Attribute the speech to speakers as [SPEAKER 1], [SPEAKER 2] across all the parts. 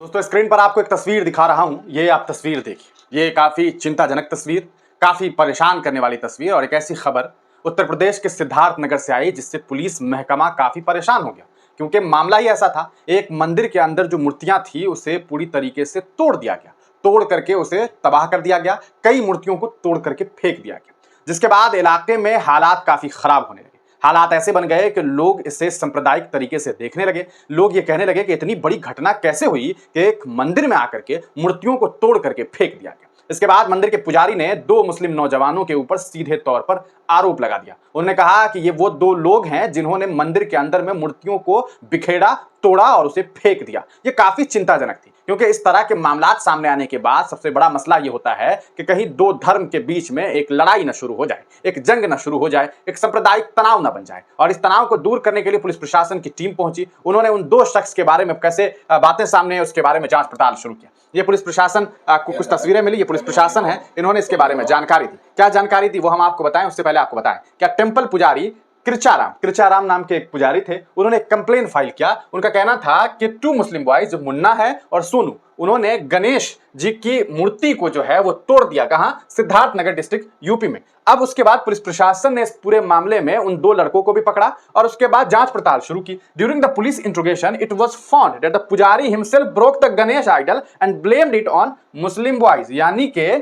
[SPEAKER 1] दोस्तों स्क्रीन पर आपको एक तस्वीर दिखा रहा हूं। ये आप तस्वीर देखिए। ये काफी चिंताजनक तस्वीर, काफी परेशान करने वाली तस्वीर और एक ऐसी खबर उत्तर प्रदेश के सिद्धार्थनगर से आई जिससे पुलिस महकमा काफी परेशान हो गया। क्योंकि मामला ही ऐसा था, एक मंदिर के अंदर जो मूर्तियां थी उसे पूरी तरीके से तोड़ दिया गया, तोड़ करके उसे तबाह कर दिया गया, कई मूर्तियों को तोड़ करके फेंक दिया गया, जिसके बाद इलाके में हालात काफी खराब होने लगे। हालात ऐसे बन गए कि लोग इसे सांप्रदायिक तरीके से देखने लगे। लोग ये कहने लगे कि इतनी बड़ी घटना कैसे हुई कि एक मंदिर में आकर के मूर्तियों को तोड़ करके फेंक दिया गया। इसके बाद मंदिर के पुजारी ने दो मुस्लिम नौजवानों के ऊपर सीधे तौर पर आरोप लगा दिया। उन्होंने कहा कि ये वो दो लोग हैं जिन्होंने मंदिर के अंदर में मूर्तियों को बिखेरा, तोड़ा और उसे फेंक दिया। ये काफी चिंताजनक थी, क्योंकि इस तरह के मामलात सामने आने के बाद सबसे बड़ा मसला ये होता है कि कहीं दो धर्म के बीच में एक लड़ाई न शुरू हो जाए, एक जंग न शुरू हो जाए, एक सांप्रदायिक तनाव न बन जाए। और इस तनाव को दूर करने के लिए पुलिस प्रशासन की टीम पहुंची। उन्होंने उन दो शख्स के बारे में कैसे बातें सामने आई उसके बारे में जांच पड़ताल शुरू किया। ये पुलिस प्रशासन को कुछ तस्वीरें मिली। ये पुलिस प्रशासन है, इन्होंने इसके बारे में जानकारी दी। क्या जानकारी दी वो हम आपको बताएं, उससे पहले आपको बताएं क्या टेंपल पुजारी कृचाराम नाम के एक पुजारी थे। उन्होंने एक कंप्लेन फाइल किया। उनका कहना था कि टू मुस्लिम बॉयज, जो मुन्ना है और सोनू, उन्होंने गणेश जी की मूर्ति को जो है वो तोड़ दिया। कहां? सिद्धार्थनगर डिस्ट्रिक्ट यूपी में। अब उसके बाद पुलिस प्रशासन ने इस पूरे मामले में उन दो लड़कों को भी पकड़ा और उसके बाद जांच पड़ताल शुरू की। During the police interrogation it was found that the pujari himself broke the Ganesh idol and blamed it on Muslim boys. यानी कि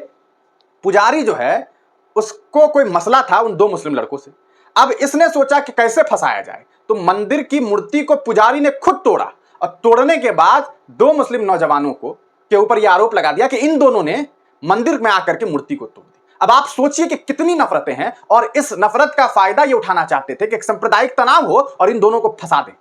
[SPEAKER 1] पुजारी जो है उसको कोई मसला था उन दो मुस्लिम लड़कों से। अब इसने सोचा कि कैसे फंसाया जाए, तो मंदिर की मूर्ति को पुजारी ने खुद तोड़ा और तोड़ने के बाद दो मुस्लिम नौजवानों को के ऊपर यह आरोप लगा दिया कि इन दोनों ने मंदिर में आकर के मूर्ति को तोड़ दी। अब आप सोचिए कि कितनी नफरतें हैं, और इस नफरत का फायदा ये उठाना चाहते थे कि एक सांप्रदायिक तनाव हो और इन दोनों को फंसा दें।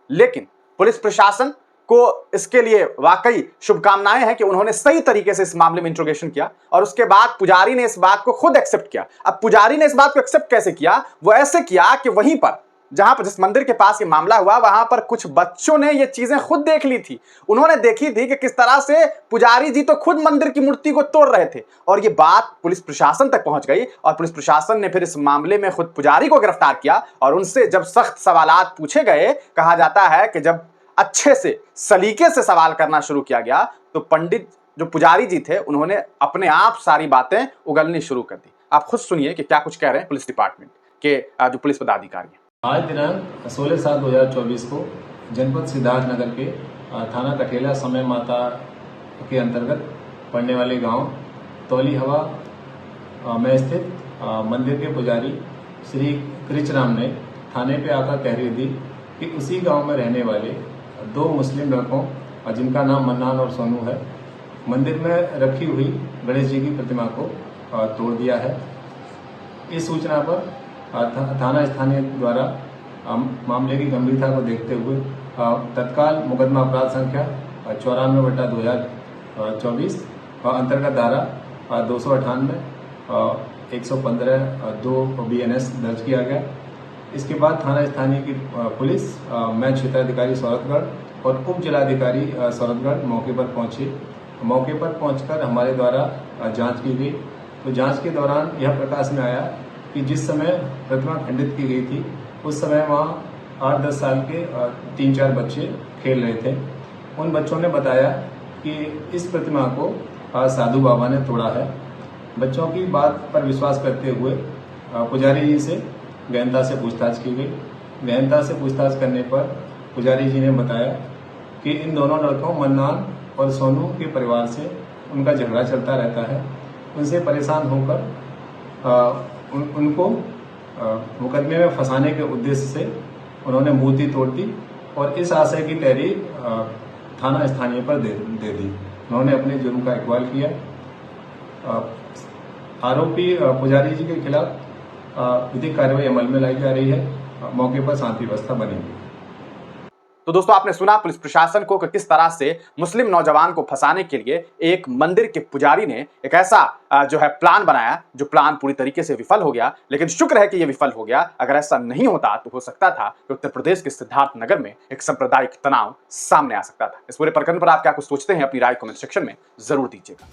[SPEAKER 1] लेकिन पुलिस प्रशासन को इसके लिए वाकई शुभकामनाएं हैं कि उन्होंने सही तरीके से इस मामले में इंट्रोगेशन किया और उसके बाद पुजारी ने इस बात को खुद एक्सेप्ट किया। अब पुजारी ने इस बात को एक्सेप्ट कैसे किया? वो ऐसे किया कि वहीं पर जहां पर जिस मंदिर के पास ये मामला हुआ वहां पर कुछ बच्चों ने ये चीजें खुद देख ली थी। उन्होंने देखी थी कि किस तरह से पुजारी जी तो खुद मंदिर की मूर्ति को तोड़ रहे थे, और ये बात पुलिस प्रशासन तक पहुंच गई और पुलिस प्रशासन ने फिर इस मामले में खुद पुजारी को गिरफ्तार किया और उनसे जब सख्त सवालात पूछे गए, कहा जाता है कि जब अच्छे से सलीके से सवाल करना शुरू किया गया तो पंडित जो पुजारी जी थे उन्होंने अपने आप सारी बातें उगलनी शुरू कर दी। आप खुद सुनिए कि क्या कुछ कह रहे हैं पुलिस डिपार्टमेंट के जो पुलिस पदाधिकारी हैं।
[SPEAKER 2] आज दिनांक 16/7/2024 को जनपद सिद्धार्थनगर के थाना कठेला समय माता के अंतर्गत पड़ने वाले गांव तौली हवा में स्थित मंदिर के पुजारी श्री कृचराम ने थाने पे आकर कह रही थी कि उसी गांव में रहने वाले दो मुस्लिम लड़कों जिनका नाम मन्नान और सोनू है, मंदिर में रखी हुई गणेश जी की प्रतिमा को तोड़ दिया है। इस सूचना पर थाना स्थानीय द्वारा मामले की गंभीरता को देखते हुए तत्काल मुकदमा अपराध संख्या 94/2024 अंतर्गत धारा 298 115(2) BNS दर्ज किया गया। इसके बाद थाना स्थानीय की पुलिस, मैं क्षेत्राधिकारी सौरभगढ़ और उप जिलाधिकारी सौरभगढ़ मौके पर पहुंचे। मौके पर पहुंचकर हमारे द्वारा जांच की गई। तो जांच के दौरान यह प्रकाश में आया कि जिस समय प्रतिमा खंडित की गई थी उस समय वहां 8-10 साल के 3-4 बच्चे खेल रहे थे। उन बच्चों ने बताया कि इस प्रतिमा को साधु बाबा ने तोड़ा है। बच्चों की बात पर विश्वास करते हुए पुजारी जी से गहनता से पूछताछ की गई। गहनता से पूछताछ करने पर पुजारी जी ने बताया कि इन दोनों लड़कों मन्नान और सोनू के परिवार से उनका झगड़ा चलता रहता है। उनसे परेशान होकर उनको मुकदमे में फंसाने के उद्देश्य से उन्होंने मूर्ति तोड़ दी और इस आशय की तहरीर थाना स्थानीय पर दे दी। उन्होंने अपने जुर्म का इकबाल किया। आरोपी पुजारी जी के खिलाफ विधिक कार्रवाई अमल में लाई जा रही है। मौके पर शांति व्यवस्था बनेगी।
[SPEAKER 1] तो दोस्तों आपने सुना पुलिस प्रशासन को कि किस तरह से मुस्लिम नौजवान को फंसाने के लिए एक मंदिर के पुजारी ने एक ऐसा जो है प्लान बनाया, जो प्लान पूरी तरीके से विफल हो गया। लेकिन शुक्र है कि यह विफल हो गया। अगर ऐसा नहीं होता तो हो सकता था कि उत्तर प्रदेश के सिद्धार्थनगर में एक सांप्रदायिक तनाव सामने आ सकता था। इस पूरे प्रकरण पर आप क्या कुछ सोचते हैं? अपनी राय कमेंट सेक्शन में जरूर दीजिएगा।